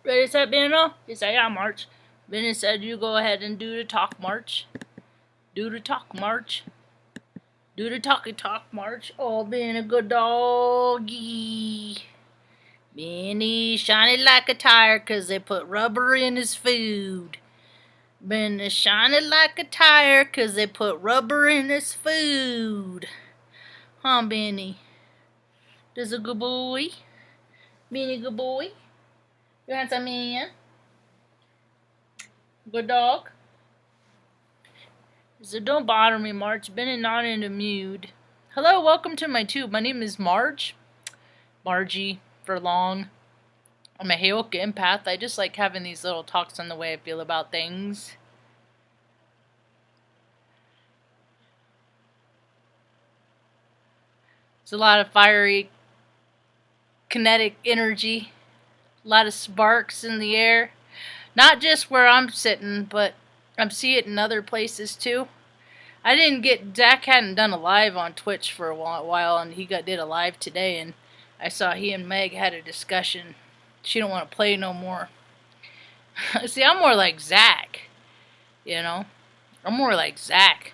Ready, set, Benno? Yes, I am, Marge. Benny said you go ahead and do the talk, Marge. Do the talk, Marge. Do the talky talk, Marge. Oh, being a good doggy. Benny shiny like a tire 'cause they put rubber in his food. Benny shiny like a tire 'cause they put rubber in his food. Huh, Benny? This a good boy? Benny, good boy? You handsome man? Good dog? So don't bother me, Marge. Been not in the mood. Hello, welcome to my tube. My name is Marge. Margie for long. I'm a Heyoka empath. I just like having these little talks on the way I feel about things. There's a lot of fiery kinetic energy. A lot of sparks in the air. Not just where I'm sitting, but I'm seeing it in other places too. Zach hadn't done a live on Twitch for a while, and he did a live today, and I saw he and Meg had a discussion. She don't want to play no more. See, I'm more like Zach, you know? I'm more like Zach.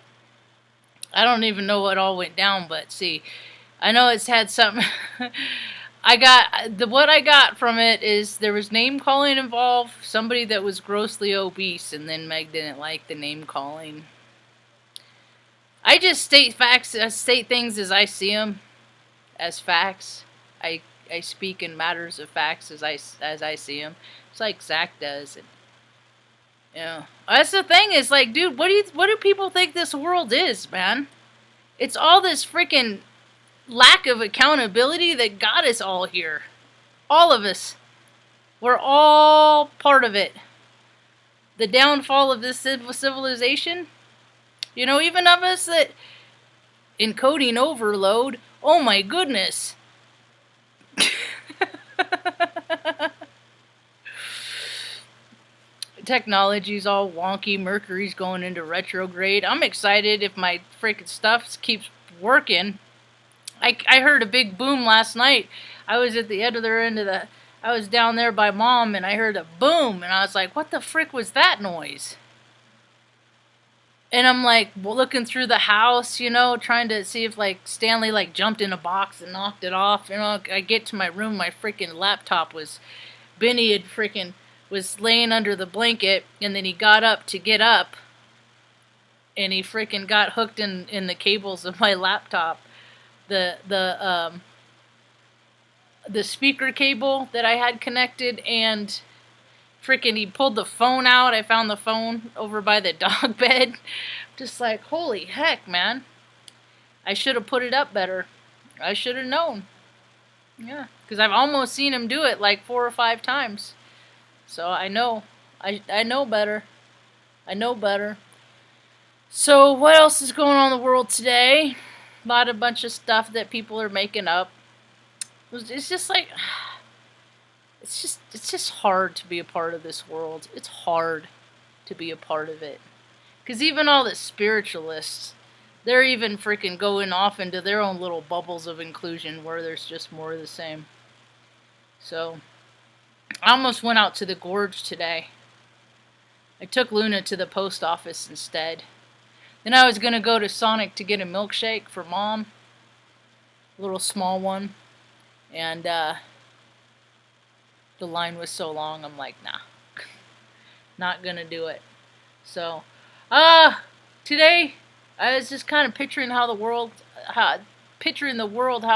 I don't even know what all went down, but see, I know it's had something. What I got from it is there was name calling involved, somebody that was grossly obese, and then Meg didn't like the name calling. I just state facts, state things as I see them, as facts. I speak in matters of facts as I see them. It's like Zach does. And, you know, that's the thing. Is like, dude, what do people think this world is, man? It's all this freaking lack of accountability that got us all here. All of us. We're all part of it. The downfall of this civilization. You know, even of us that encoding overload. Oh my goodness. Technology's all wonky. Mercury's going into retrograde. I'm excited if my freaking stuff keeps working. I heard a big boom last night. I was at the other end of I was down there by Mom, and I heard a boom, and I was like, what the frick was that noise? And I'm like looking through the house, you know, trying to see if like Stanley like jumped in a box and knocked it off. You know, I get to my room, my freaking laptop Benny had freaking was laying under the blanket, and then he got up to get up, and he freaking got hooked in the cables of my laptop. The speaker cable that I had connected, and freaking he pulled the phone out. I found the phone over by the dog bed. Just like, holy heck, man. I should have put it up better. I should have known. Yeah, because I've almost seen him do it like 4 or 5 times. So I know. I know better. I know better. So what else is going on in the world today? A bunch of stuff that people are making up. It's just like, it's just hard to be a part of this world. It's hard to be a part of it. Because even all the spiritualists, they're even freaking going off into their own little bubbles of inclusion where there's just more of the same. So, I almost went out to the gorge today. I took Luna to the post office instead. Then I was going to go to Sonic to get a milkshake for Mom. A little small one. And the line was so long, I'm like, nah. Not going to do it. So, today I was just kind of picturing the world how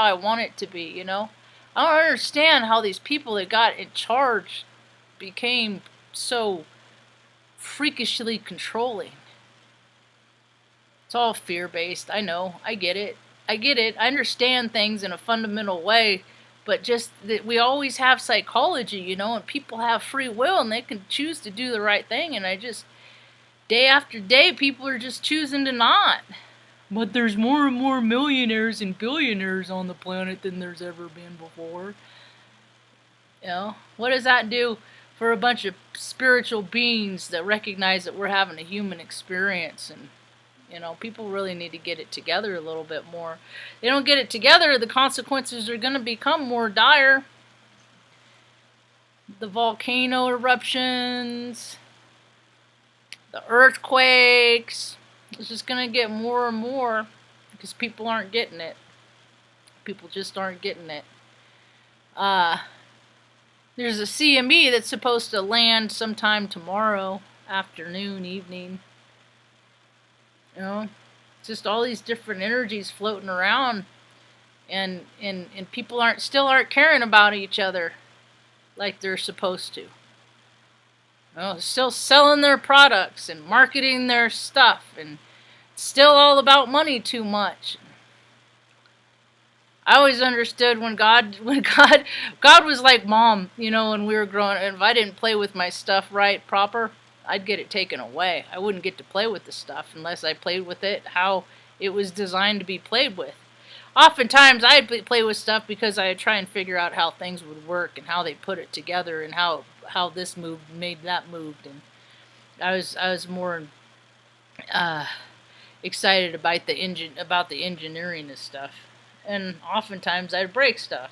I want it to be, you know? I don't understand how these people that got in charge became so freakishly controlling. It's all fear-based. I know. I get it. I understand things in a fundamental way, but just that we always have psychology, you know, and people have free will and they can choose to do the right thing, and day after day, people are just choosing to not. But there's more and more millionaires and billionaires on the planet than there's ever been before. You know, what does that do for a bunch of spiritual beings that recognize that we're having a human experience? And, you know, people really need to get it together a little bit more. They don't get it together, the consequences are going to become more dire. the volcano eruptions, the earthquakes. It's just going to get more and more because people aren't getting it. People just aren't getting it. There's a CME that's supposed to land sometime tomorrow afternoon, evening. You know, just all these different energies floating around, and people still aren't caring about each other like they're supposed to. Well, still selling their products and marketing their stuff, and it's still all about money too much. I always understood when God was like mom, you know, when we were growing up. If I didn't play with my stuff right, proper, I'd get it taken away. I wouldn't get to play with the stuff unless I played with it how it was designed to be played with. Oftentimes, I'd play with stuff because I'd try and figure out how things would work and how they put it together and how this moved made that moved. And I was more excited about the engineering of stuff. And oftentimes I'd break stuff,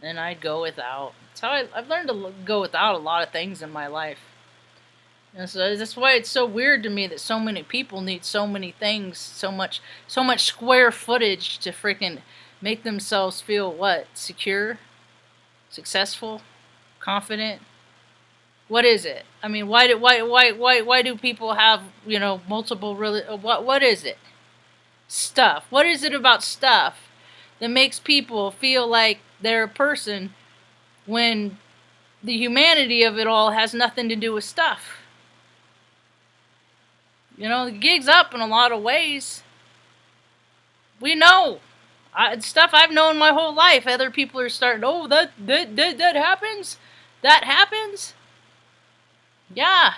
and I'd go without. That's how I've learned to go without a lot of things in my life. And so that's why it's so weird to me that so many people need so many things, so much square footage to freaking make themselves feel what? Secure, successful, confident. What is it? I mean, why do people have, you know, multiple what is it? Stuff. What is it about stuff that makes people feel like they're a person when the humanity of it all has nothing to do with stuff? You know, the gig's up in a lot of ways. We know. Stuff I've known my whole life. Other people are starting, oh, that happens? That happens? Yeah.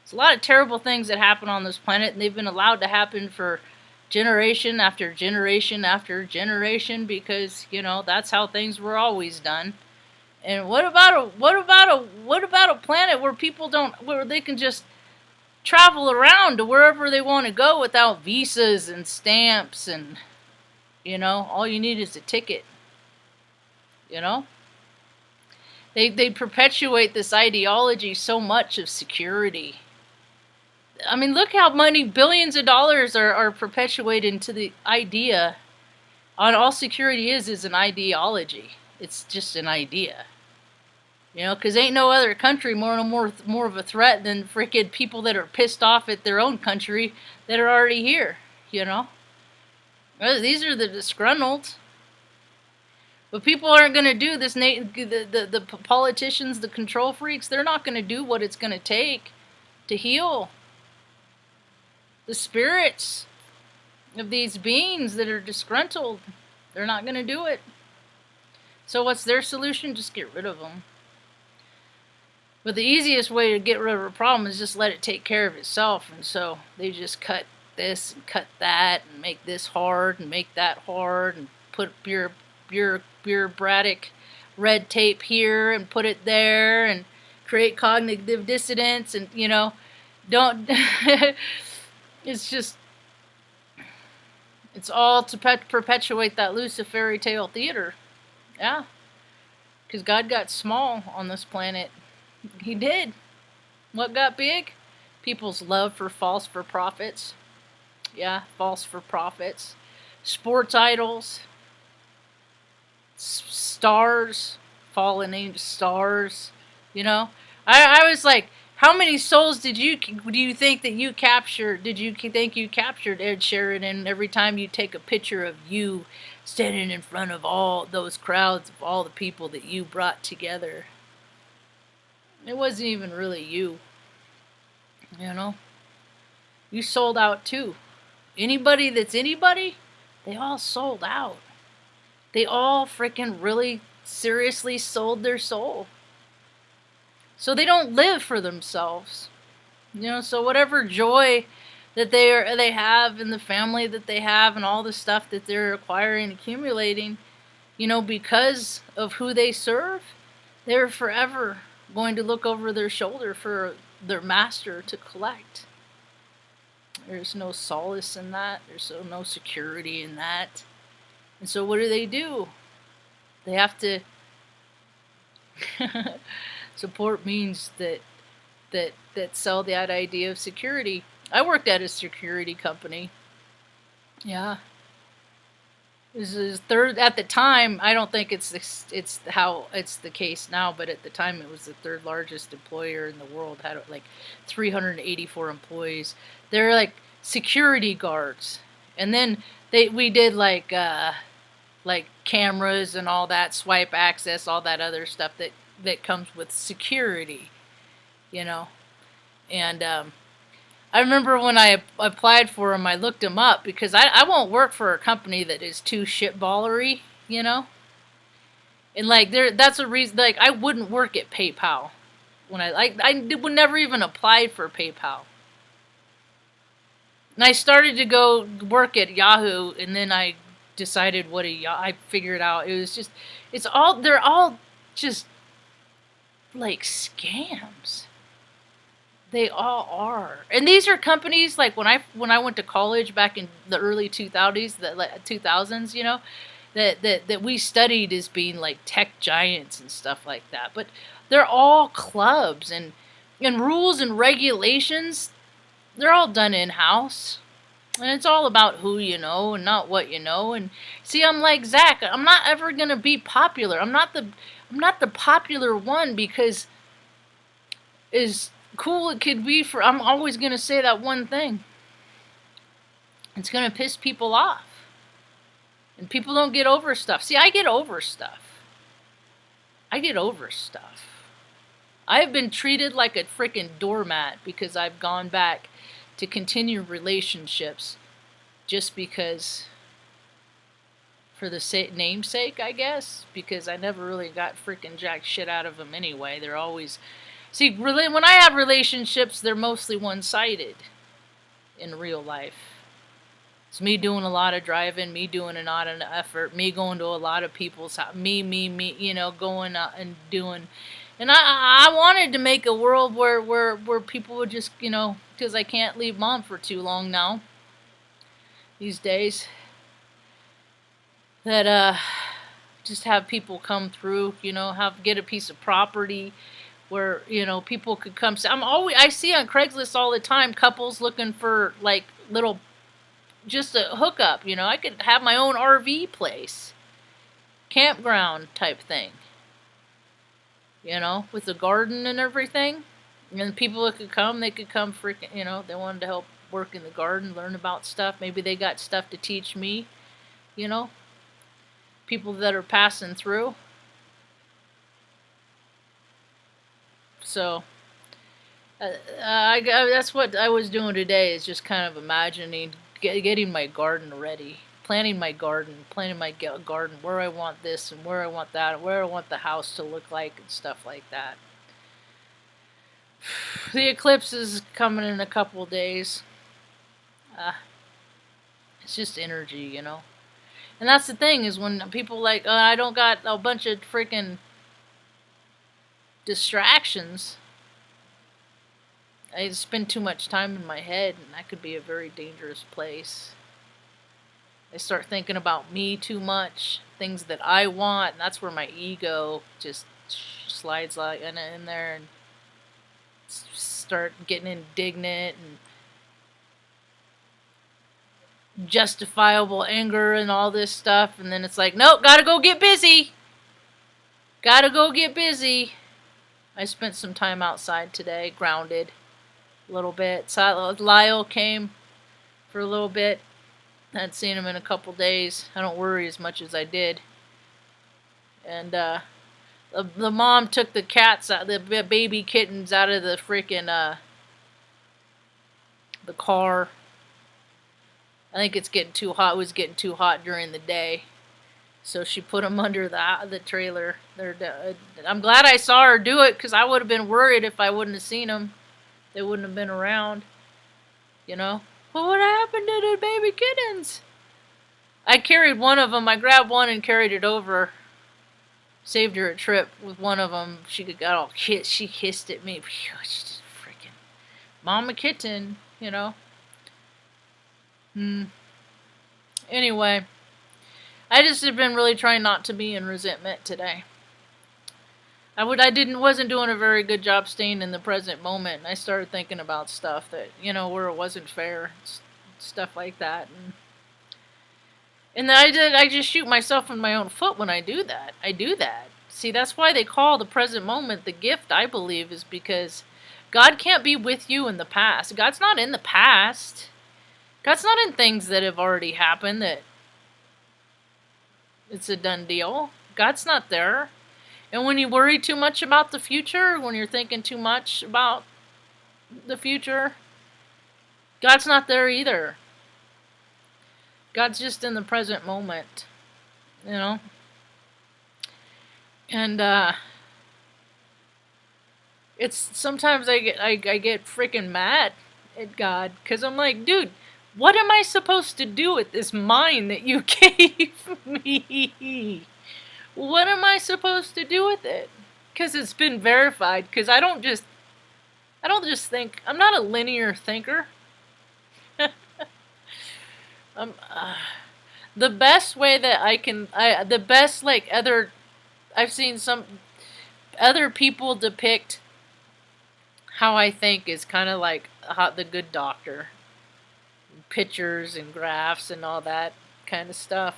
There's a lot of terrible things that happen on this planet, and they've been allowed to happen for generation after generation after generation because, you know, that's how things were always done. And what about a planet where they can just travel around to wherever they want to go without visas and stamps, and, you know, all you need is a ticket. You know? They perpetuate this ideology so much of security. I mean, look how many billions of dollars are perpetuated into the idea. On all security is an ideology. It's just an idea. You know, because ain't no other country more of a threat than freaking people that are pissed off at their own country that are already here. You know, these are the disgruntled. But people aren't going to do this. The politicians, the control freaks, they're not going to do what it's going to take to heal the spirits of these beings that are disgruntled. They're not going to do it. So what's their solution? Just get rid of them. But the easiest way to get rid of a problem is just let it take care of itself. And so they just cut this and cut that and make this hard and make that hard and put bureaucratic red tape here and put it there and create cognitive dissonance, and, you know, don't it's all to perpetuate that Luciferian tale theater. Yeah, because God got small on this planet. He did. What got big? People's love for profits. Yeah, false for profits. Sports idols. Stars. Fallen angel stars. You know? I was like, how many souls do you think that you captured? Did you think you captured, Ed Sheridan, every time you take a picture of you standing in front of all those crowds of all the people that you brought together? It wasn't even really you. You know? You sold out too. Anybody that's anybody, they all sold out. They all freaking really seriously sold their soul. So they don't live for themselves. You know, so whatever joy that they have in the family that they have and all the stuff that they're acquiring and accumulating, you know, because of who they serve, they're forever going to look over their shoulder for their master to collect. There's no solace in that. There's no security in that. And so what do? They have to Support means that sell that idea of security. I worked at a security company. Yeah. This is third at the time. I don't think it's how it's the case now, but at the time it was the third largest employer in the world. Had like 384 employees. They're like security guards, and then we did like cameras and all that, swipe access, all that other stuff that comes with security, you know. And I remember when I applied for them, I looked them up because I won't work for a company that is too shitballery, you know. And like that's a reason. Like I wouldn't work at PayPal when I would never even apply for PayPal. And I started to go work at Yahoo, and then I decided I figured out it was just they're all just like scams. They all are, and these are companies like when I went to college back in the early 2000s, that 2000s, you know, that we studied as being like tech giants and stuff like that. But they're all clubs and rules and regulations. They're all done in house, and it's all about who you know and not what you know. And see, I'm like Zach. I'm not ever gonna be popular. I'm not the popular one because is cool it could be for I'm always going to say that one thing. It's going to piss people off. And people don't get over stuff. See, I get over stuff. I have been treated like a freaking doormat because I've gone back to continue relationships just because for the namesake, I guess, because I never really got freaking jack shit out of them anyway. They're always See, when I have relationships, they're mostly one-sided in real life. It's me doing a lot of driving, me doing a lot of effort, me going to a lot of people's house, me, you know, going out and doing. And I wanted to make a world where people would just, you know, because I can't leave mom for too long now, these days, that just have people come through, you know, get a piece of property, where, you know, people could come. I see on Craigslist all the time couples looking for like little, just a hookup, you know. I could have my own RV place, campground type thing, you know, with a garden and everything. And people that could come, they could come freaking, you know, they wanted to help work in the garden, learn about stuff. Maybe they got stuff to teach me, you know, people that are passing through. So that's what I was doing today, is just kind of imagining getting my garden ready, planning my garden, where I want this and where I want that, and where I want the house to look like and stuff like that. The eclipse is coming in a couple of days. It's just energy, you know. And that's the thing, is when people like, I don't got a bunch of freaking distractions. I spend too much time in my head, and that could be a very dangerous place. I start thinking about me too much, things that I want, and that's where my ego just slides like in there and start getting indignant and justifiable anger and all this stuff, and then it's like, nope, gotta go get busy. I spent some time outside today, grounded a little bit. Lyle came for a little bit. I hadn't seen him in a couple days. I don't worry as much as I did. And the mom took the cats out, the baby kittens out of the freaking the car. I think it's getting too hot. It was getting too hot during the day. So she put them under the trailer. I'm glad I saw her do it, because I would have been worried if I wouldn't have seen them. They wouldn't have been around, you know. Well, what happened to the baby kittens? I carried one of them. I grabbed one and carried it over. Saved her a trip with one of them. She got all kissed. She hissed at me. She's just freaking mama kitten, you know. Anyway. I just have been really trying not to be in resentment today. I wasn't doing a very good job staying in the present moment. And I started thinking about stuff that, where it wasn't fair, stuff like that. And I just shoot myself in my own foot when I do that. I do that. See, that's why they call the present moment the gift, I believe, is because God can't be with you in the past. God's not in the past. God's not in things that have already happened that it's a done deal. God's not there. And when you worry too much about the future, when you're thinking too much about the future, God's not there either. God's just in the present moment, And it's sometimes I get freaking mad at God because I'm like, dude, what am I supposed to do with this mind that you gave me? What am I supposed to do with it? Because it's been verified. Because I don't just think. I'm not a linear thinker. The best way that I've seen some other people depict how I think is kind of like the Good Doctor. Pictures and graphs and all that kind of stuff.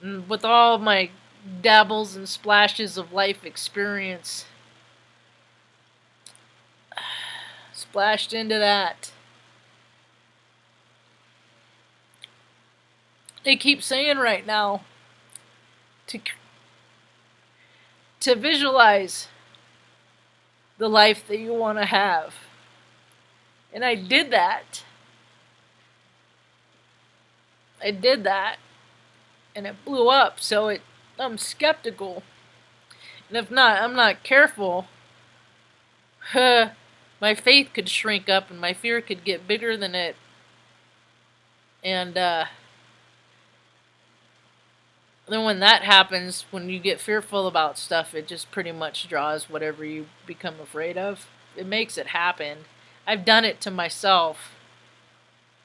And with all my dabbles and splashes of life experience splashed into that, they keep saying right now to visualize the life that you want to have. And I did that. And it blew up, so I'm skeptical. And if not, I'm not careful, my faith could shrink up and my fear could get bigger than it. And then when that happens, when you get fearful about stuff, it just pretty much draws whatever you become afraid of. It makes it happen. I've done it to myself.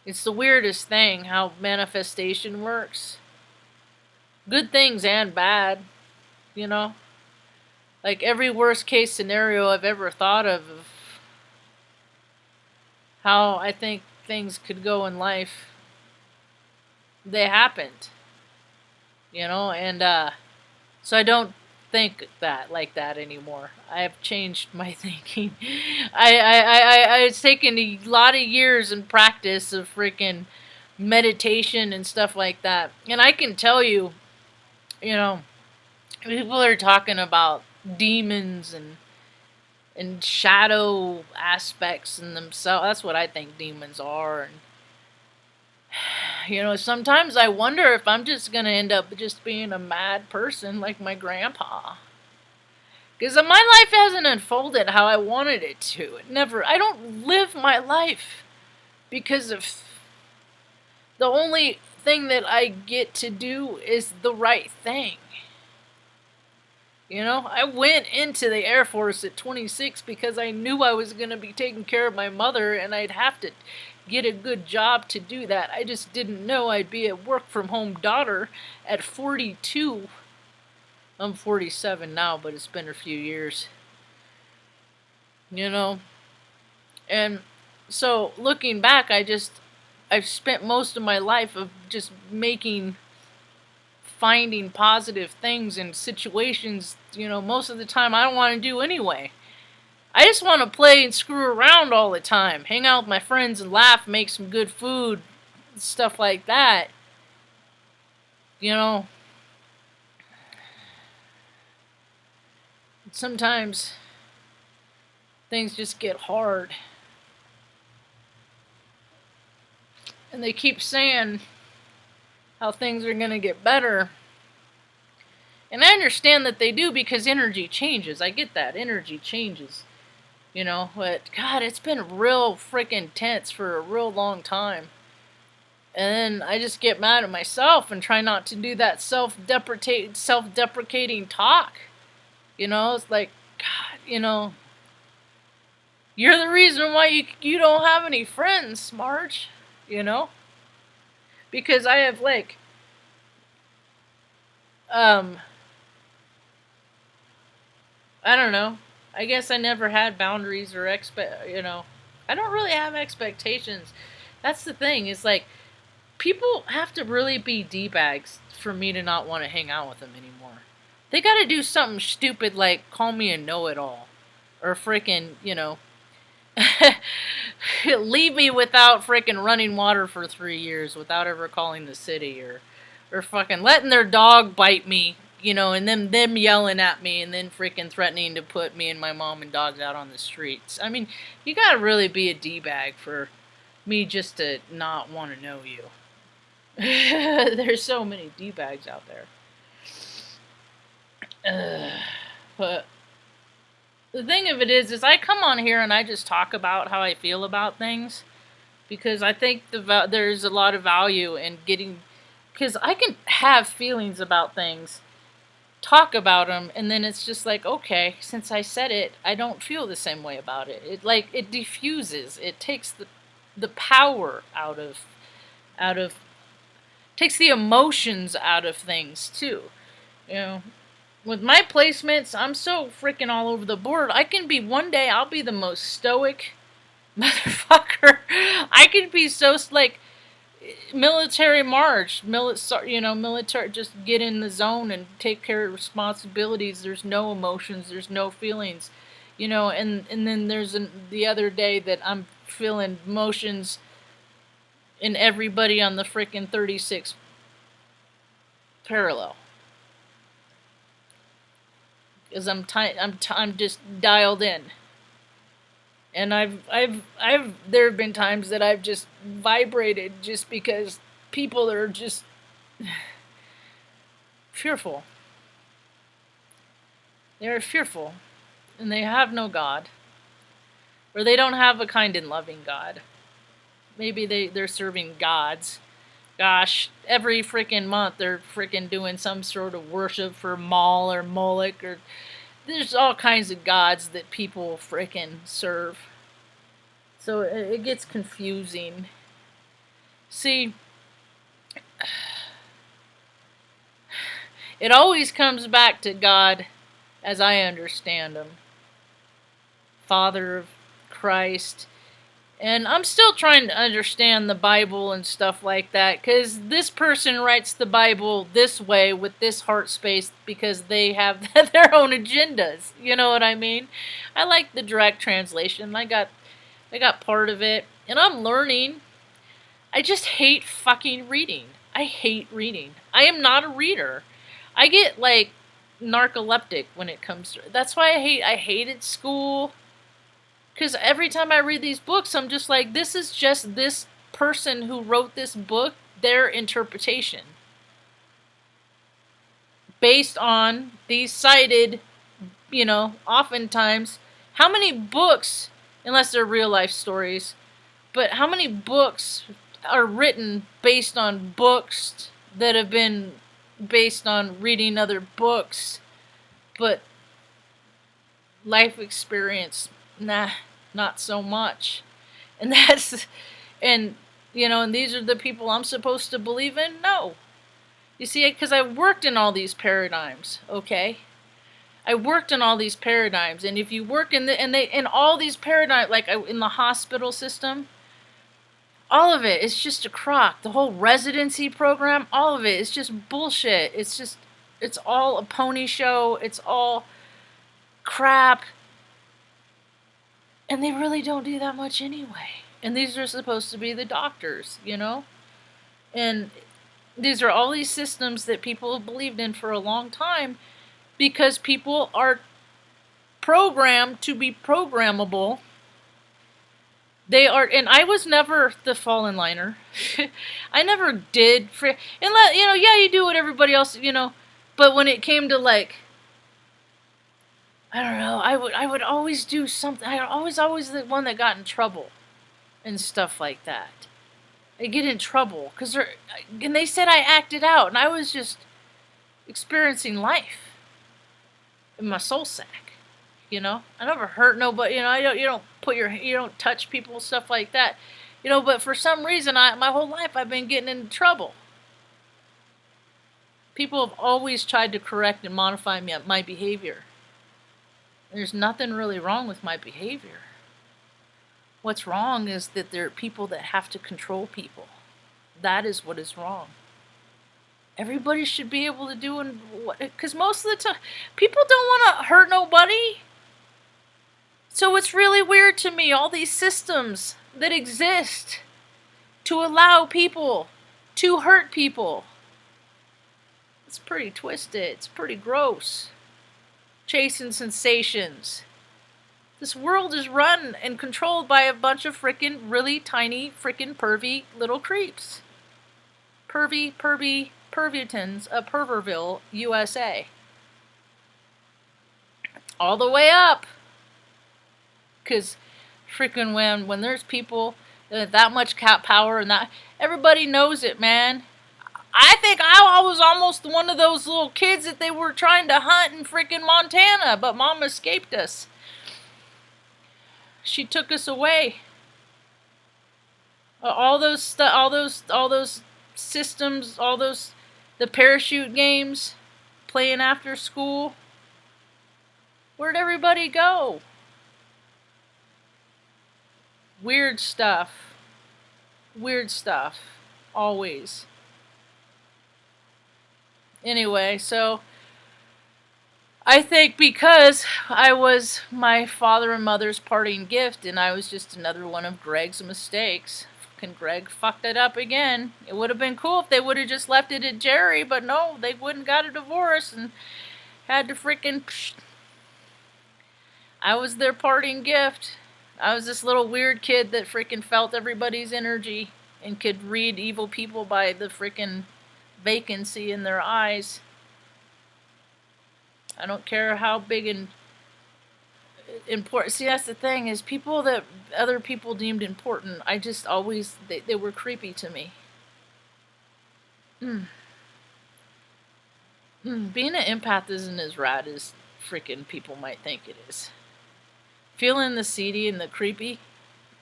It's the weirdest thing how manifestation works. Good things and bad, Like every worst case scenario I've ever thought of how I think things could go in life, they happened. And so I don't think like that anymore. I have changed my thinking. It's taken a lot of years and practice of freaking meditation and stuff like that. And I can tell you, people are talking about demons and shadow aspects in themselves. That's what I think demons are. And sometimes I wonder if I'm just going to end up just being a mad person like my grandpa. Because my life hasn't unfolded how I wanted it to. I don't live my life because of the only thing that I get to do is the right thing. I went into the Air Force at 26 because I knew I was going to be taking care of my mother and I'd have to get a good job to do that. I just didn't know I'd be a work-from-home daughter at 42. I'm 47 now, but it's been a few years. And so looking back, I've spent most of my life of just finding positive things in situations, most of the time I don't want to do anyway. I just want to play and screw around all the time. Hang out with my friends and laugh, make some good food, stuff like that. Sometimes things just get hard. And they keep saying how things are going to get better. And I understand that they do because energy changes. I get that. Energy changes. But God, it's been real freaking tense for a real long time. And then I just get mad at myself and try not to do that self-deprecating talk. It's like, God, you're the reason why you don't have any friends, Marge. Because I have I don't know. I guess I never had boundaries or I don't really have expectations. That's the thing. Is like people have to really be d-bags for me to not want to hang out with them anymore. They got to do something stupid like call me a know-it-all or freaking, leave me without freaking running water for 3 years without ever calling the city or fucking letting their dog bite me, and them yelling at me and then freaking threatening to put me and my mom and dogs out on the streets. I mean, you gotta really be a d-bag for me just to not want to know you. There's so many d-bags out there. But the thing of it is I come on here and I just talk about how I feel about things because I think there's a lot of value in getting, because I can have feelings about things, talk about them, and then it's just like, okay, since I said it, I don't feel the same way about it. It diffuses. It takes the power out of takes the emotions out of things too. You know, with my placements, I'm so freaking all over the board. I can be one day I'll be the most stoic motherfucker. I can be so like military Marge, military. Just get in the zone and take care of responsibilities. There's no emotions. There's no feelings, and then there's the other day that I'm feeling emotions in everybody on the freaking 36 parallel. Because I'm just dialed in, and there have been times that I've just vibrated just because people are just fearful. They're fearful, and they have no God, or they don't have a kind and loving God. Maybe they're serving gods. Gosh, every freaking month they're freaking doing some sort of worship for Maul or Moloch, or there's all kinds of gods that people freaking serve. So it gets confusing. See, it always comes back to God as I understand him. Father of Christ. And I'm still trying to understand the Bible and stuff like that, because this person writes the Bible this way with this heart space because they have their own agendas. You know what I mean? I like the direct translation. I got part of it, and I'm learning. I just hate fucking reading. I hate reading. I am not a reader. I get like narcoleptic when it comes to. That's why I hated school. Because every time I read these books, I'm just like, this is just this person who wrote this book, their interpretation. Based on these cited, oftentimes, how many books, unless they're real life stories, but how many books are written based on books that have been based on reading other books, but life experience, nah, not so much. And and these are the people I'm supposed to believe in? No. You see, because I worked in all these paradigms, okay? I worked in all these paradigms, and if you work in all these paradigms, like in the hospital system, all of it is just a crock. The whole residency program, all of it is just bullshit. It's all a pony show. It's all crap. And they really don't do that much anyway. And these are supposed to be the doctors, And these are all these systems that people have believed in for a long time because people are programmed to be programmable. They are, and I was never the fallen liner. I never did. You do what everybody else, But when it came to like, I don't know. I would always do something. I always the one that got in trouble, and stuff like that. I get in trouble and they said I acted out, and I was just experiencing life in my soul sack. I never hurt nobody. You don't touch people, stuff like that. But for some reason, my whole life I've been getting into trouble. People have always tried to correct and modify my behavior. There's nothing really wrong with my behavior. What's wrong is that there are people that have to control people. That is what is wrong. Everybody should be able to do what, because most of the time, people don't want to hurt nobody. So it's really weird to me, all these systems that exist to allow people to hurt people. It's pretty twisted. It's pretty gross. Chasing sensations. This world is run and controlled by a bunch of frickin' really tiny frickin' pervy little creeps. Pervitons of Perverville, USA. All the way up. Because freaking when there's people that much cat power and that, everybody knows it, man. I think I was almost one of those little kids that they were trying to hunt in freaking Montana, but Mom escaped us. She took us away. All those systems, the parachute games, playing after school. Where'd everybody go? Weird stuff. Always. Anyway, so I think because I was my father and mother's parting gift and I was just another one of Greg's mistakes. Fucking Greg fucked it up again. It would have been cool if they would have just left it at Jerry, but no, they wouldn't got a divorce and had to freaking... I was their parting gift. I was this little weird kid that freaking felt everybody's energy and could read evil people by the freaking vacancy in their eyes. I don't care how big and important. See, that's the thing, is people that other people deemed important, I just always, they were creepy to me. Being an empath isn't as rad as freaking people might think it is. Feeling the seedy and the creepy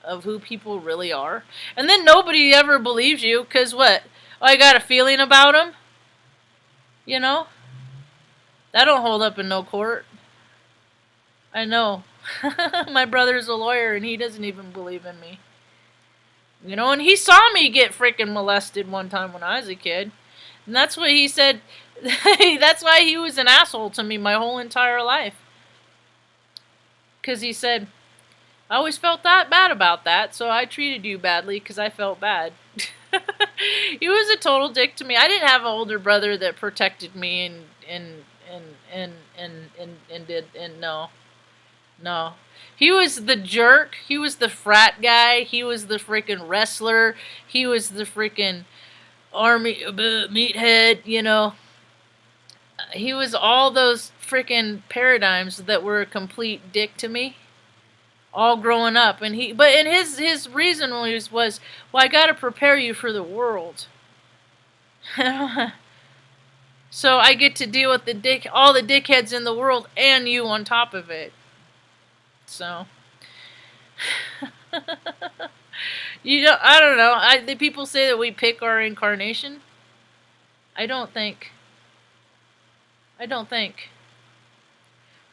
of who people really are. And then nobody ever believes you, because what? Oh, I got a feeling about them? You know? That don't hold up in no court. I know. My brother's a lawyer and he doesn't even believe in me. You know, and he saw me get freaking molested one time when I was a kid. And that's what he said. That's why he was an asshole to me my whole entire life. Because he said, I always felt that bad about that, so I treated you badly because I felt bad. He was a total dick to me. I didn't have an older brother that protected me and no. He was the jerk. He was the frat guy. He was the freaking wrestler. He was the freaking army meathead, you know. He was all those freaking paradigms that were a complete dick to me, all growing up. And his reason was, well, I got to prepare you for the world. So I get to deal with all the dickheads in the world and you on top of it. So I don't know. The people say that we pick our incarnation. I don't think.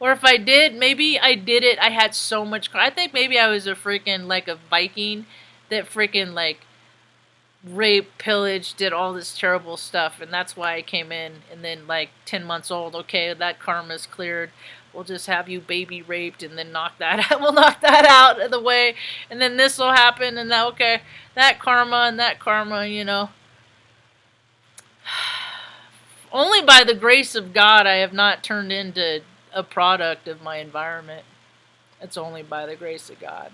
Or if I did, maybe I did it. I had so much. I think maybe I was a freaking like a Viking that freaking like raped, pillaged, did all this terrible stuff, and that's why I came in. And then like 10 months old, okay, that karma's cleared. We'll just have you baby raped, and then knock that out. We'll knock that out of the way, and then this will happen, and that okay, that karma, you know. Only by the grace of God I have not turned into a product of my environment. It's only by the grace of God.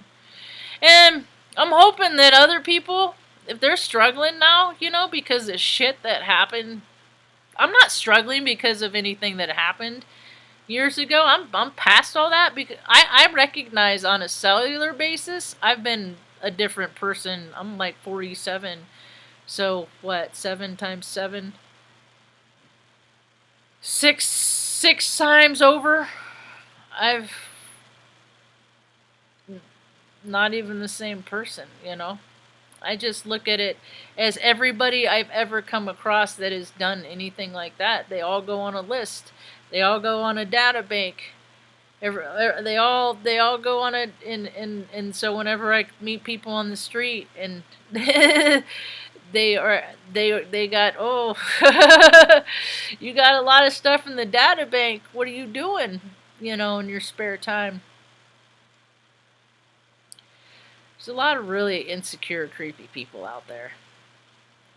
And I'm hoping that other people, if they're struggling now, you know, because of shit that happened. I'm not struggling because of anything that happened years ago. I'm past all that, because I recognize on a cellular basis I've been a different person. I'm like 47. So what, 7 times 7? Six times over, I've not even the same person, you know. I just look at it as everybody I've ever come across that has done anything like that. They all go on a list. They all go on a data bank. They all go on it, and so whenever I meet people on the street and they got, oh, you got a lot of stuff in the data bank. What are you doing? In your spare time. There's a lot of really insecure, creepy people out there.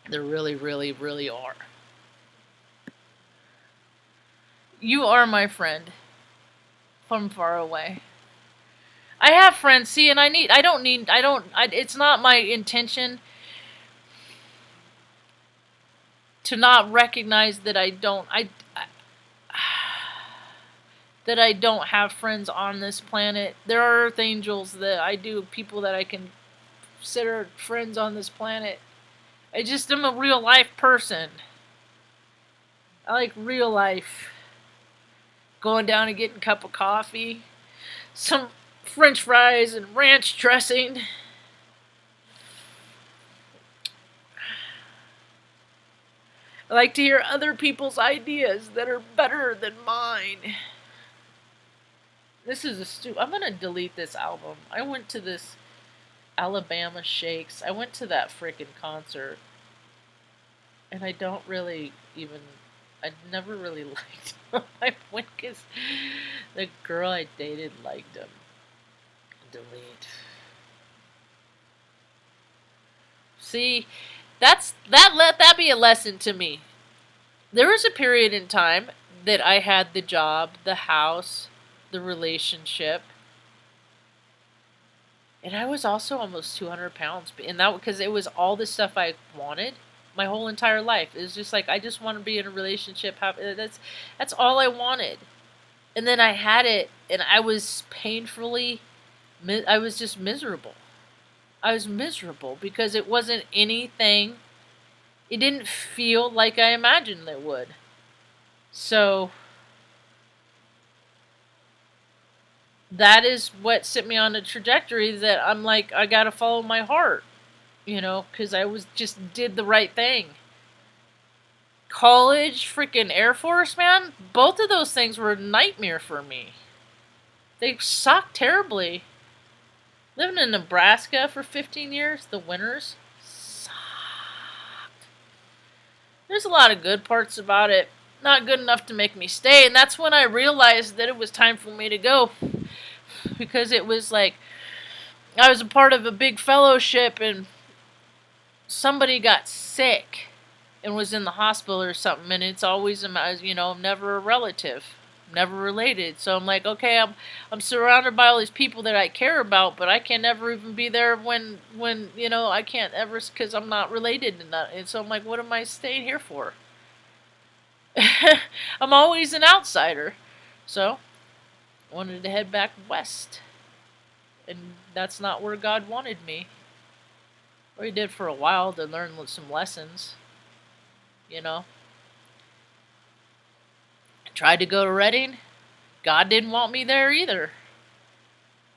There really, really, really are. You are my friend from far away. I have friends, see, and it's not my intention to not recognize that that I don't have friends on this planet. There are earth angels that I do, people that I can consider friends on this planet. I just am a real life person. I like real life. Going down and getting a cup of coffee, some French fries and ranch dressing. I like to hear other people's ideas that are better than mine. This is I'm gonna delete this album. I went to this Alabama Shakes. I went to that freaking concert. And I don't really even... I never really liked him. I went because the girl I dated liked him. Delete. See, let that be a lesson to me. There was a period in time that I had the job, the house, the relationship, and I was also almost 200 pounds. And that because it was all the stuff I wanted. My whole entire life. It was just like, I just want to be in a relationship. That's all I wanted. And then I had it, and I was I was just miserable. I was miserable because it wasn't anything. It didn't feel like I imagined it would. So, that is what set me on a trajectory that I'm like, I gotta follow my heart. Because I did the right thing. College, freaking Air Force, man, both of those things were a nightmare for me. They sucked terribly. Living in Nebraska for 15 years, the winters sucked. There's a lot of good parts about it. Not good enough to make me stay, and that's when I realized that it was time for me to go. Because it was like, I was a part of a big fellowship, and somebody got sick and was in the hospital or something, and it's always, never a relative, never related. So I'm like, okay, I'm surrounded by all these people that I care about, but I can never even be there when I can't ever, because I'm not related to that. And so I'm like, what am I staying here for? I'm always an outsider. So I wanted to head back west, and that's not where God wanted me. Or he did for a while to learn some lessons. I tried to go to Reading. God didn't want me there either.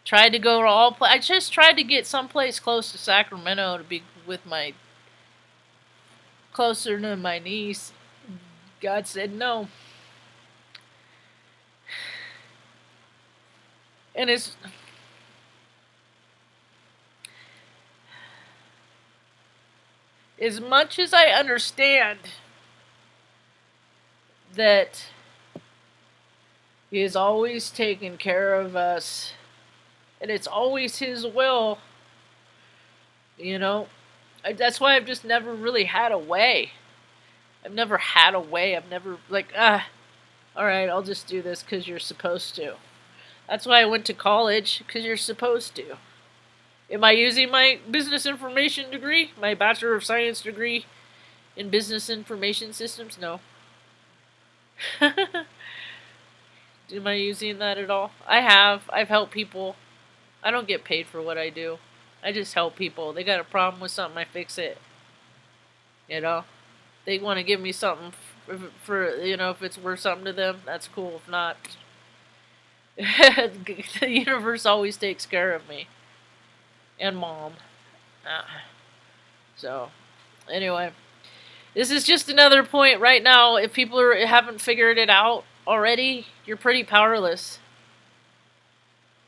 Tried to go to I just tried to get someplace close to Sacramento to be with closer to my niece. God said no. And as much as I understand that he is always taking care of us, and it's always his will, that's why I've just never really had a way. I've never had a way. I've never, alright, I'll just do this because you're supposed to. That's why I went to college, because you're supposed to. Am I using my business information degree? My Bachelor of Science degree in Business Information Systems? No. Am I using that at all? I have. I've helped people. I don't get paid for what I do. I just help people. They got a problem with something, I fix it. They want to give me something for if it's worth something to them, that's cool. If not, the universe always takes care of me. And Mom. So, anyway. This is just another point right now. If people haven't figured it out already, you're pretty powerless.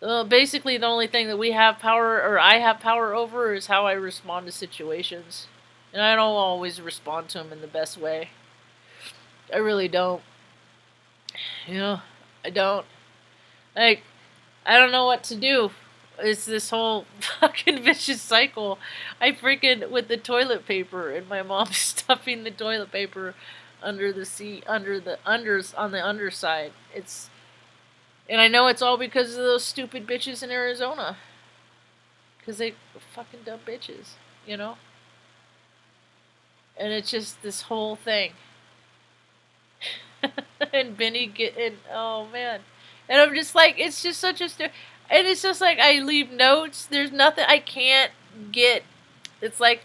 Basically, the only thing that we have power, or I have power over, is how I respond to situations. And I don't always respond to them in the best way. I really don't. You know, I don't. Like, I don't know what to do. It's this whole fucking vicious cycle. I freaking, with the toilet paper, and my mom's stuffing the toilet paper under the seat, under the unders, on the underside. And I know it's all because of those stupid bitches in Arizona. Because they fucking dumb bitches, you know? And it's just this whole thing. And Benny getting, oh man. And I'm just like, it's just such a, and it's just like, I leave notes. There's nothing, I can't get, it's like,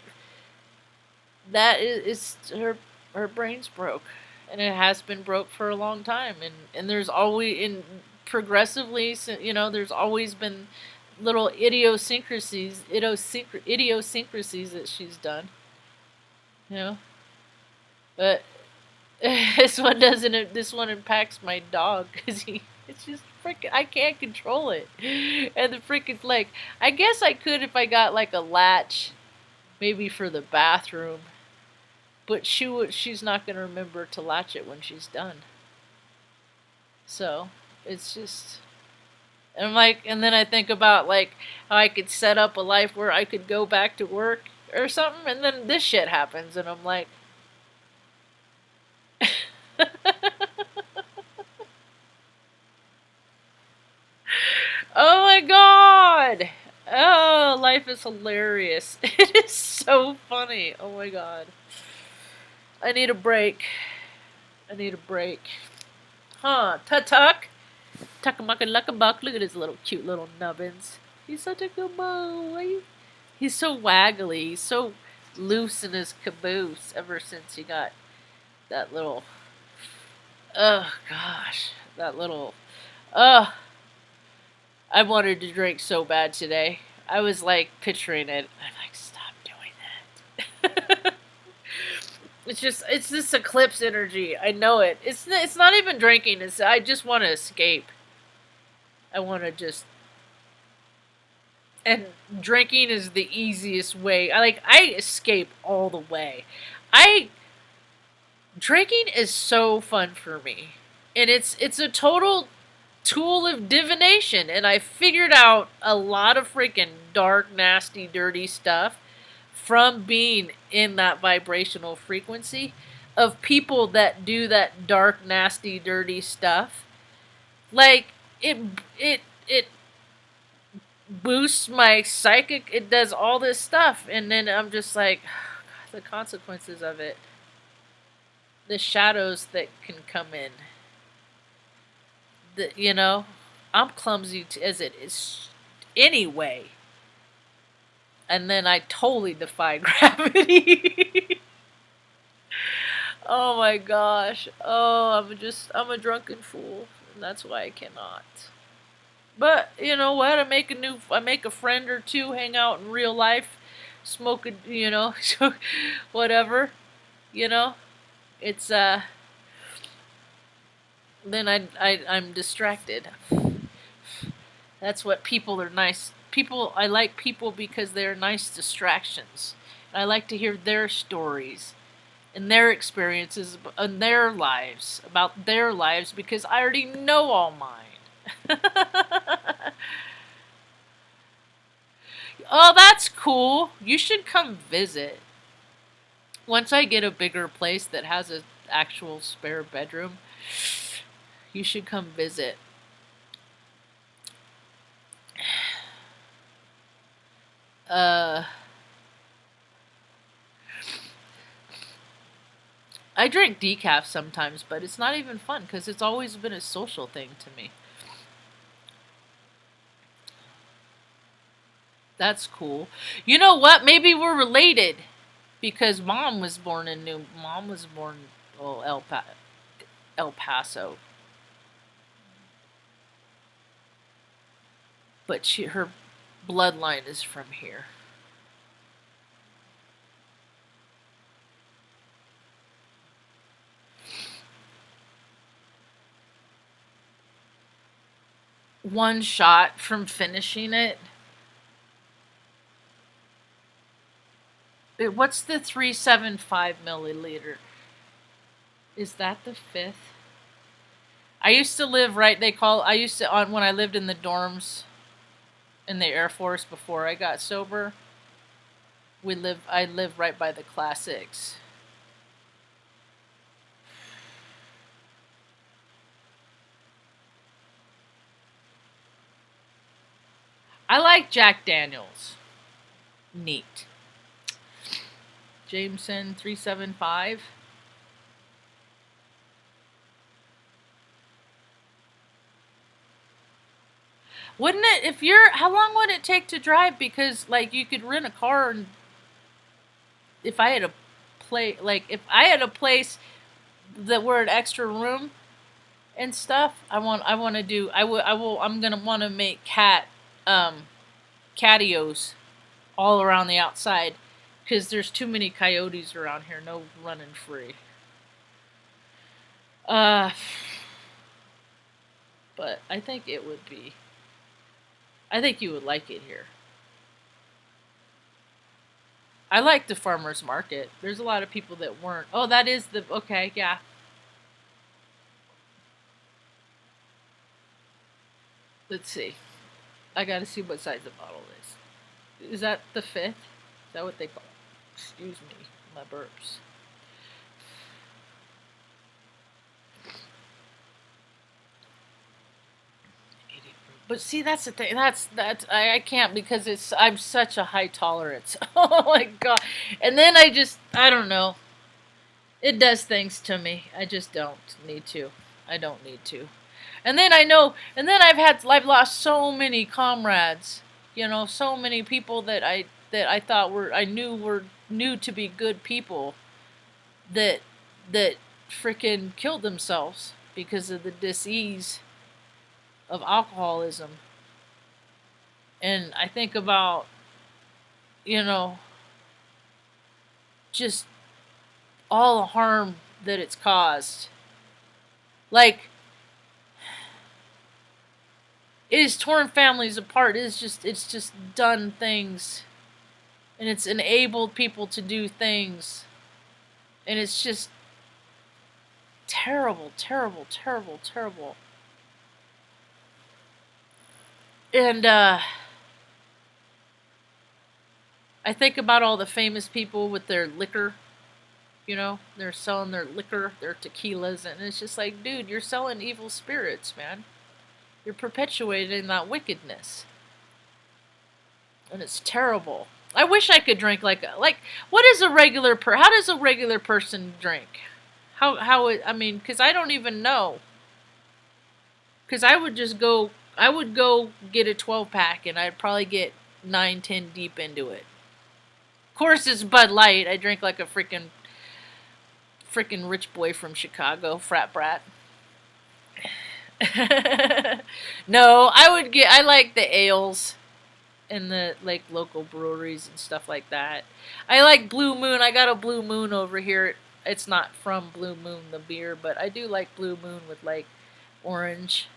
that is her brain's broke. And it has been broke for a long time. And there's always, progressively, there's always been little idiosyncrasies that she's done. You know? But this one doesn't. This one impacts my dog because it's just freaking. I can't control it, and the freaking like. I guess I could if I got like a latch, maybe for the bathroom, but she's not gonna remember to latch it when she's done. So it's just. And I'm like, and then I think about like how I could set up a life where I could go back to work or something, and then this shit happens, and I'm like. Oh my god! Oh, life is hilarious. It is so funny. Oh my god. I need a break. I need a break. Huh, Tuck. Tuck-a-muck-a-luck-a-buck. Look at his little cute little nubbins. He's such a good boy. He's so waggly. He's so loose in his caboose ever since he got that little... Oh gosh. That little... Ugh. I wanted to drink so bad today. I was like picturing it. I'm like, stop doing that. It's this eclipse energy. I know it. It's not even drinking. I just want to escape. I want to just. And drinking is the easiest way. I escape all the way. Drinking is so fun for me, and it's a total tool of divination, and I figured out a lot of freaking dark, nasty, dirty stuff from being in that vibrational frequency of people that do that dark, nasty, dirty stuff. Like it boosts my psychic, it does all this stuff, and then I'm just like the consequences of it. The shadows that can come in. I'm clumsy as it is anyway. And then I totally defy gravity. Oh my gosh. Oh, I'm a drunken fool. And that's why I cannot. But, you know what? I make a friend or two, hang out in real life, smoke whatever. It's, then I'm distracted. That's what people are nice. I like people because they're nice distractions. I like to hear their stories and their experiences and their lives, about their lives, because I already know all mine. Oh, that's cool. You should come visit. Once I get a bigger place that has an actual spare bedroom, you should come visit. I drink decaf sometimes, but it's not even fun because it's always been a social thing to me. That's cool. You know what? Maybe we're related because Mom was born El Paso, but her bloodline is from here. one shot from finishing it. What's the 375 milliliter? Is that the 5th? I used to live right, when I lived in the dorms in the Air Force before I got sober, I lived right by the classics. I like Jack Daniels. Neat. Jameson 375. Wouldn't it, how long would it take to drive? Because, like, you could rent a car, and if I had a place that were an extra room and stuff, I'm gonna want to make catios all around the outside, because there's too many coyotes around here. No running free. But I think it would be. I think you would like it here. I like the farmer's market. There's a lot of people that weren't. Oh, that is the. Okay, yeah. Let's see. I gotta see what size the bottle is. Is that the 5th? Is that what they call it? Excuse me, my burps. But see, that's the thing. I can't, because I'm such a high tolerance. Oh my god! And then I don't know. It does things to me. I just don't need to. I don't need to. And then I've lost so many comrades. You know, so many people that I thought I knew to be good people, that freaking killed themselves because of the disease of alcoholism. And I think about, just all the harm that it's caused. Like, it has torn families apart. It's just done things, and it's enabled people to do things, and it's just terrible, terrible, terrible, terrible. And I think about all the famous people with their liquor. They're selling their liquor, their tequilas, and it's just like, dude, you're selling evil spirits, man. You're perpetuating that wickedness. And it's terrible. I wish I could drink what is how does a regular person drink? Because I don't even know. Because I would go get a 12-pack, and I'd probably get 9, 10 deep into it. Of course, it's Bud Light. I drink like a freaking rich boy from Chicago, frat brat. No, I like the ales and the local breweries and stuff like that. I like Blue Moon. I got a Blue Moon over here. It's not from Blue Moon, the beer, but I do like Blue Moon with orange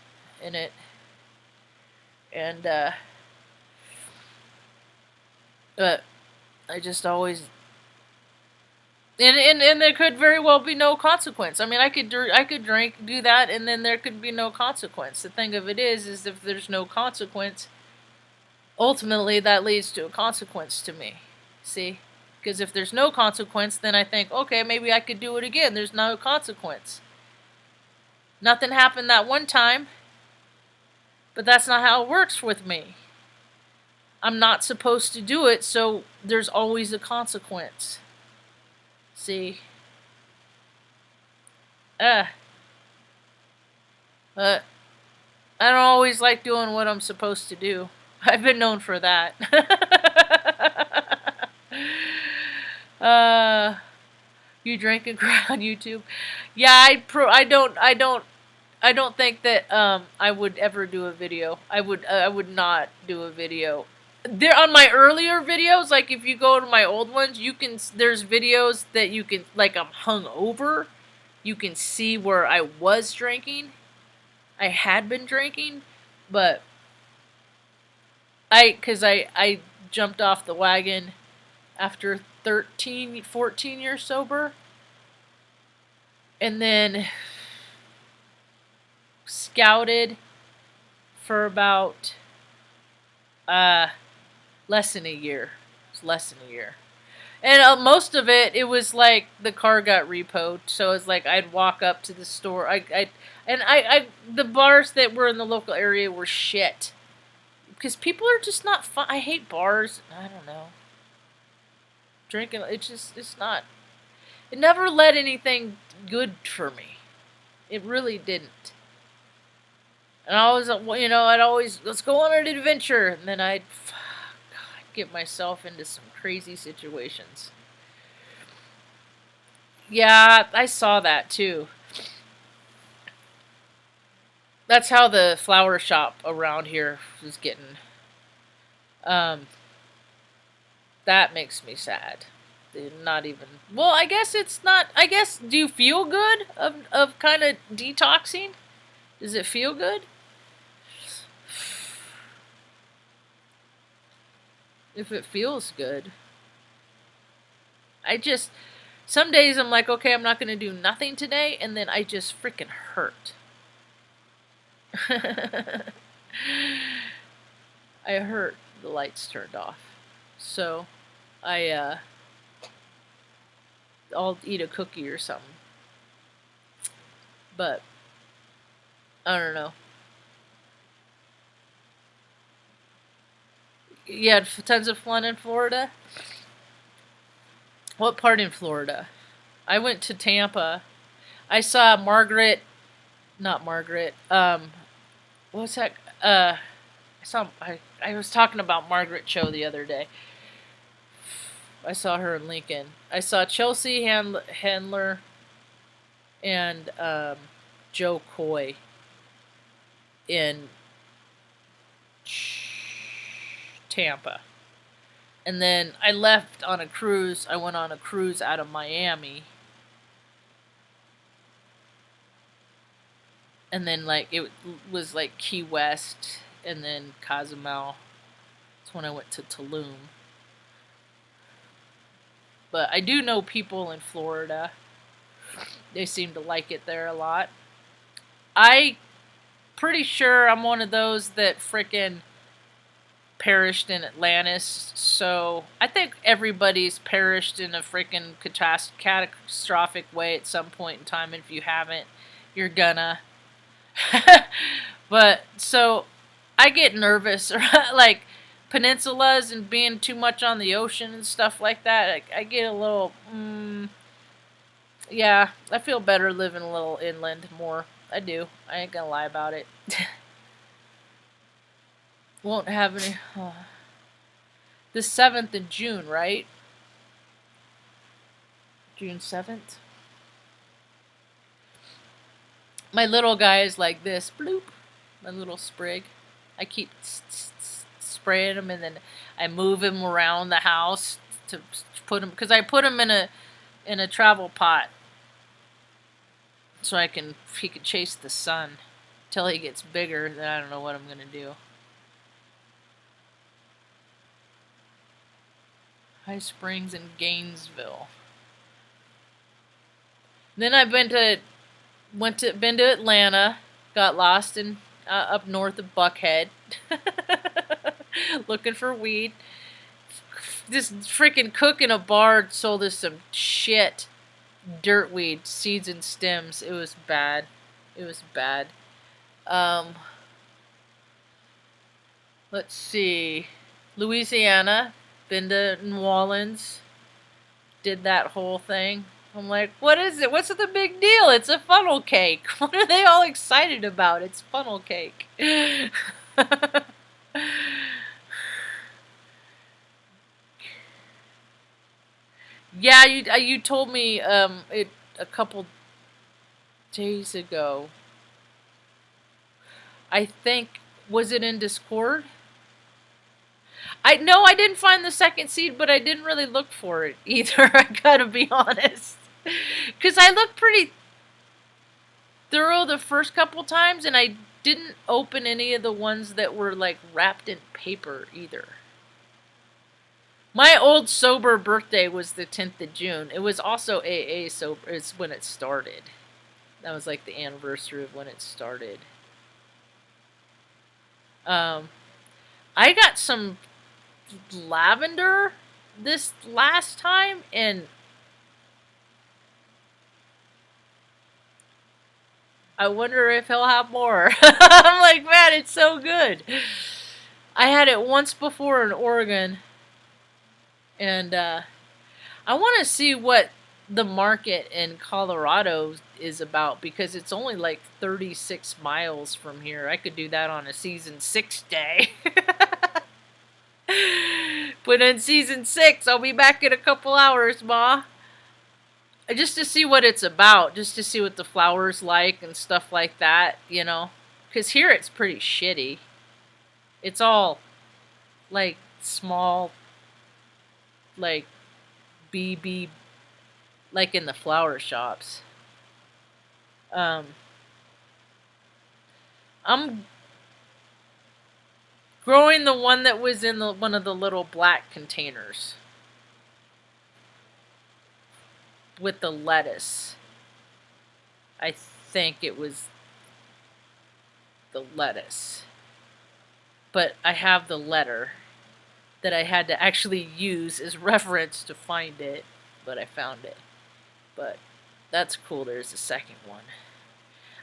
in it. And but I just always, and there could very well be no consequence. I mean, I could do that, and then there could be no consequence. The thing of it is if there's no consequence, ultimately that leads to a consequence to me. See? Because if there's no consequence, then I think, okay, maybe I could do it again. There's no consequence. Nothing happened that one time, but that's not how it works with me. I'm not supposed to do it, so there's always a consequence. See? I don't always like doing what I'm supposed to do. I've been known for that. You drink and cry on YouTube? Yeah, I don't think that I would ever do a video. I would not do a video. There on my earlier videos, like if you go to my old ones, there's videos that you can, I'm hungover. You can see where I was drinking. I had been drinking, But because I jumped off the wagon after 13, 14 years sober, and then scouted for about less than a year. It was less than a year. And most of it was like the car got repoed, so it's like I'd walk up to the store. The bars that were in the local area were shit because people are just not fun. I hate bars. I don't know. Drinking, it's not. It never led anything good for me. It really didn't. And I'd always, let's go on an adventure, and then I'd get myself into some crazy situations. Yeah, I saw that too. That's how the flower shop around here was getting. That makes me sad. Not even. Well, I guess it's not. I guess, do you feel good of kind of detoxing? Does it feel good? If it feels good. Some days I'm like, okay, I'm not going to do nothing today, and then I just freaking hurt. I hurt. The lights turned off. So, I'll eat a cookie or something. But, I don't know. You had tons of fun in Florida? What part in Florida? I went to Tampa. I saw not Margaret. What's that? I was talking about Margaret Cho the other day. I saw her in Lincoln. I saw Chelsea Handler and Joe Coy in Tampa. And then I left on a cruise. I went on a cruise out of Miami. And then it was like Key West and then Cozumel. That's when I went to Tulum. But I do know people in Florida. They seem to like it there a lot. I pretty sure I'm one of those that frickin' perished in Atlantis, so I think everybody's perished in a freaking catastrophic way at some point in time, and if you haven't, you're gonna. But, so, I get nervous, like, peninsulas and being too much on the ocean and stuff like that, I get a little, yeah, I feel better living a little inland more. I do. I ain't gonna lie about it. Won't have any. The 7th of June, right? June 7th. My little guy is like this. Bloop. My little sprig. I keep spraying him, and then I move him around the house to put him, because I put him in a travel pot so he could chase the sun till he gets bigger. Then I don't know what I'm gonna do. High Springs and Gainesville. Then I've been to Atlanta, got lost in up north of Buckhead, looking for weed. This freaking cook in a bar sold us some shit, dirt weed, seeds and stems. It was bad. It was bad. Let's see, Louisiana. Been to New Orleans, did that whole thing. I'm like, what is it? What's the big deal? It's a funnel cake. What are they all excited about? It's funnel cake. Yeah, you told me it a couple days ago. I think, was it in Discord? I didn't find the second seed, but I didn't really look for it either. I gotta be honest, because I looked pretty thorough the first couple times, and I didn't open any of the ones that were like wrapped in paper either. My old sober birthday was the 10th of June. It was also AA sober. It's when it started. That was like the anniversary of when it started. I got some lavender this last time, and I wonder if he'll have more. I'm like, man, it's so good. I had it once before in Oregon, and I want to see what the market in Colorado is about, because it's only like 36 miles from here. I could do that on a season 6 day. But in season 6, I'll be back in a couple hours, Ma. Just to see what it's about, just to see what the flowers like and stuff like that, you know. Because here it's pretty shitty. It's all like small, like BB, like in the flower shops. I'm growing the one that was in one of the little black containers with the lettuce. I think it was the lettuce. But I have the letter that I had to actually use as reference to find it, but I found it. But that's cool. There's a second one.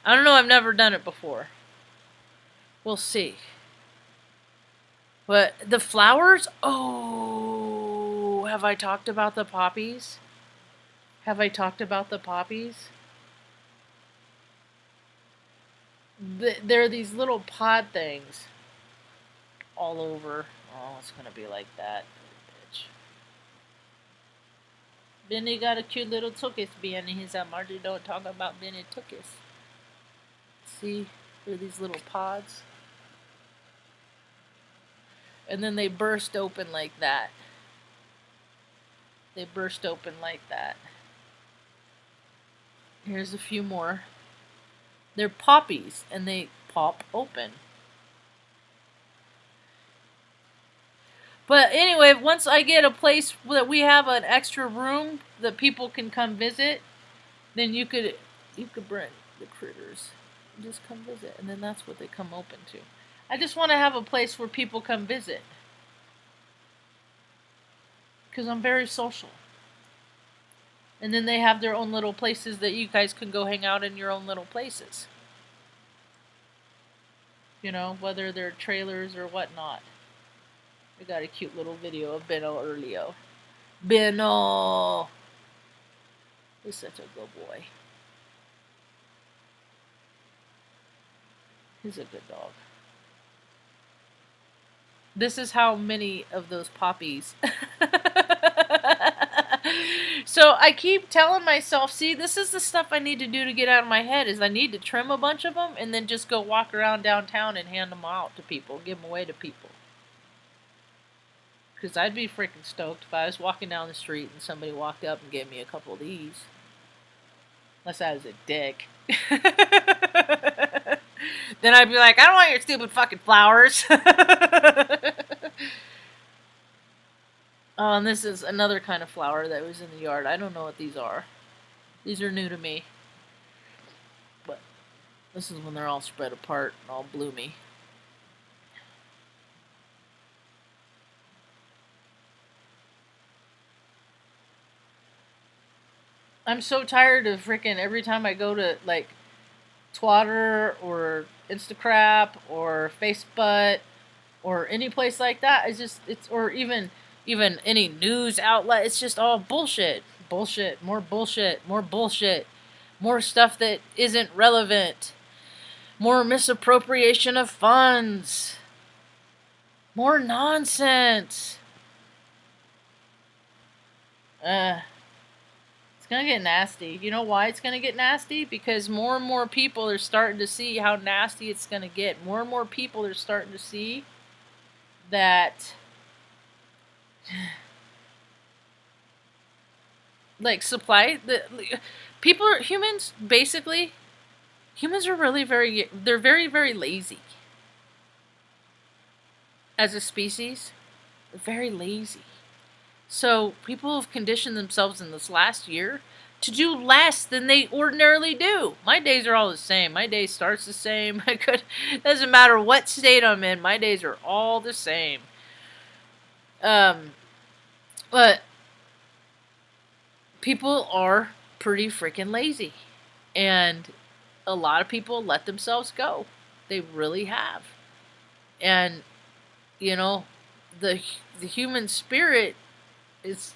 I don't know. I've never done it before. We'll see. But the flowers, oh, have I talked about the poppies? Have I talked about the poppies? There are these little pod things all over. Oh, it's going to be like that. Bitch. Benny got a cute little tuchus, Benny. He said, Margie, don't talk about Benny tuchus. See? There are these little pods. And then they burst open like that. They burst open like that. Here's a few more. They're poppies, and they pop open. But anyway, once I get a place that we have an extra room that people can come visit, then you could bring the critters. Just come visit, and then that's what they come open to. I just want to have a place where people come visit. Because I'm very social. And then they have their own little places that you guys can go hang out in your own little places. You know, whether they're trailers or whatnot. We got a cute little video of Benno earlier. Benno! He's such a good boy. He's a good dog. This is how many of those poppies. So I keep telling myself, see, this is the stuff I need to do to get out of my head, is I need to trim a bunch of them and then just go walk around downtown and hand them out to people, give them away to people. Because I'd be freaking stoked if I was walking down the street and somebody walked up and gave me a couple of these. Unless I was a dick. Then I'd be like, I don't want your stupid fucking flowers. Oh, and this is another kind of flower that was in the yard. I don't know what these are. These are new to me. But this is when they're all spread apart and all bloomy. I'm so tired of freaking every time I go to, like, Twitter or Instacrap or Facebook or any place like that. Or even any news outlet. It's just all bullshit. Bullshit. More bullshit. More bullshit. More stuff that isn't relevant. More misappropriation of funds. More nonsense. It's going to get nasty. You know why it's going to get nasty? Because more and more people are starting to see how nasty it's going to get. More and more people are starting to see that, like, humans, basically, Humans are they're very, very lazy. As a species, they're very lazy. So people have conditioned themselves in this last year to do less than they ordinarily do. My days are all the same. My day starts the same. Doesn't matter what state I'm in. My days are all the same. But people are pretty freaking lazy, and a lot of people let themselves go. They really have, and you know, the human spirit it's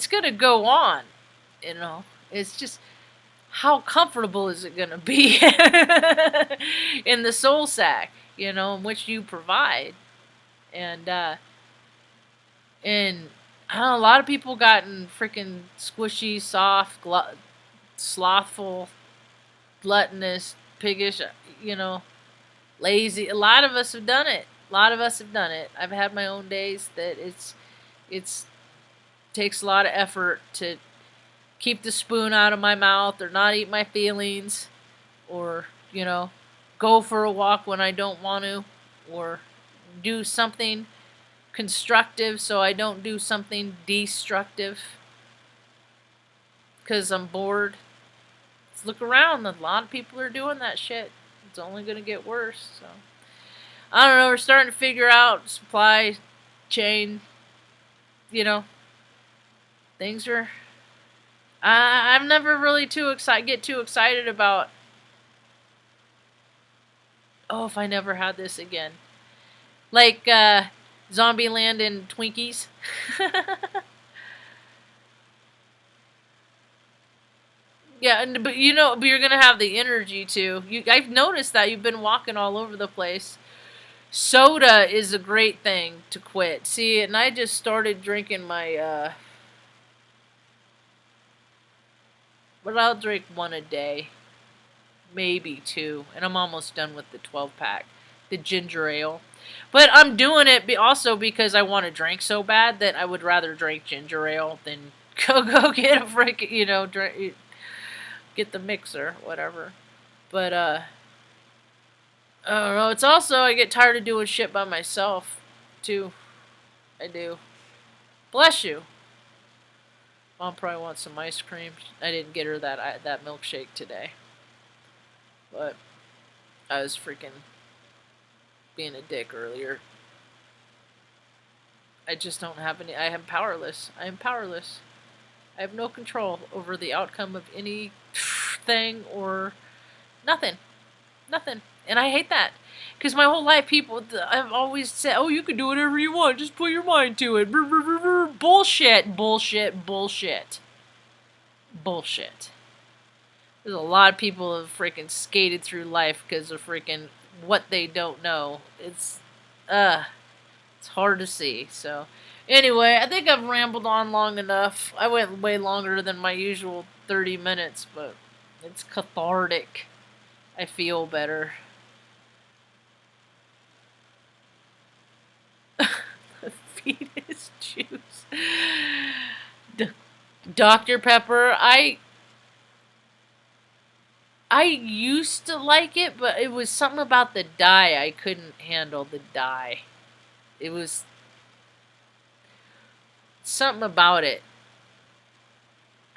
gonna go on. You know, it's just how comfortable is it gonna be in the soul sack, you know, in which you provide, and I don't know, a lot of people gotten freaking squishy, soft, slothful, gluttonous, piggish, you know, lazy. A lot of us have done it. A lot of us have done it. I've had my own days that it's takes a lot of effort to keep the spoon out of my mouth or not eat my feelings or, you know, go for a walk when I don't want to or do something constructive so I don't do something destructive because I'm bored. Let's look around. A lot of people are doing that shit. It's only going to get worse. So I don't know. We're starting to figure out supply chain. You know, things are. I'm never really get too excited about. Oh, if I never had this again, like Zombieland and Twinkies. Yeah, but you're gonna have the energy too. I've noticed that you've been walking all over the place. Soda is a great thing to quit. See, and I just started drinking my, but I'll drink one a day, maybe two, and I'm almost done with the 12-pack, the ginger ale. But I'm doing it also because I want to drink so bad that I would rather drink ginger ale than go get a freaking, get the mixer, whatever. But, I don't know. It's also, I get tired of doing shit by myself, too. I do. Bless you. Mom probably wants some ice cream. I didn't get her that milkshake today. But I was freaking being a dick earlier. I just don't have any. I am powerless. I am powerless. I have no control over the outcome of anything or nothing. Nothing. And I hate that. Because my whole life, I've always said, oh, you can do whatever you want. Just put your mind to it. Bullshit, bullshit, bullshit. Bullshit. There's a lot of people who have freaking skated through life because of freaking what they don't know. It's hard to see. So, anyway, I think I've rambled on long enough. I went way longer than my usual 30 minutes, but it's cathartic. I feel better. Fetus juice. Dr. Pepper, I used to like it, but it was something about the dye. I couldn't handle the dye. It was something about it.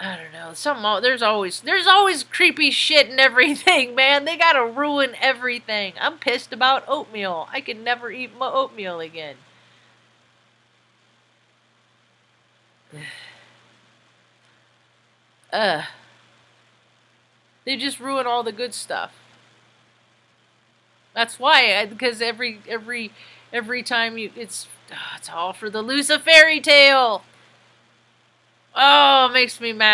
I don't know. There's always creepy shit and everything, man. They gotta ruin everything. I'm pissed about oatmeal. I can never eat my oatmeal again. They just ruin all the good stuff. That's why, because every time it's all for the Lucifer fairy tale. Oh, it makes me mad.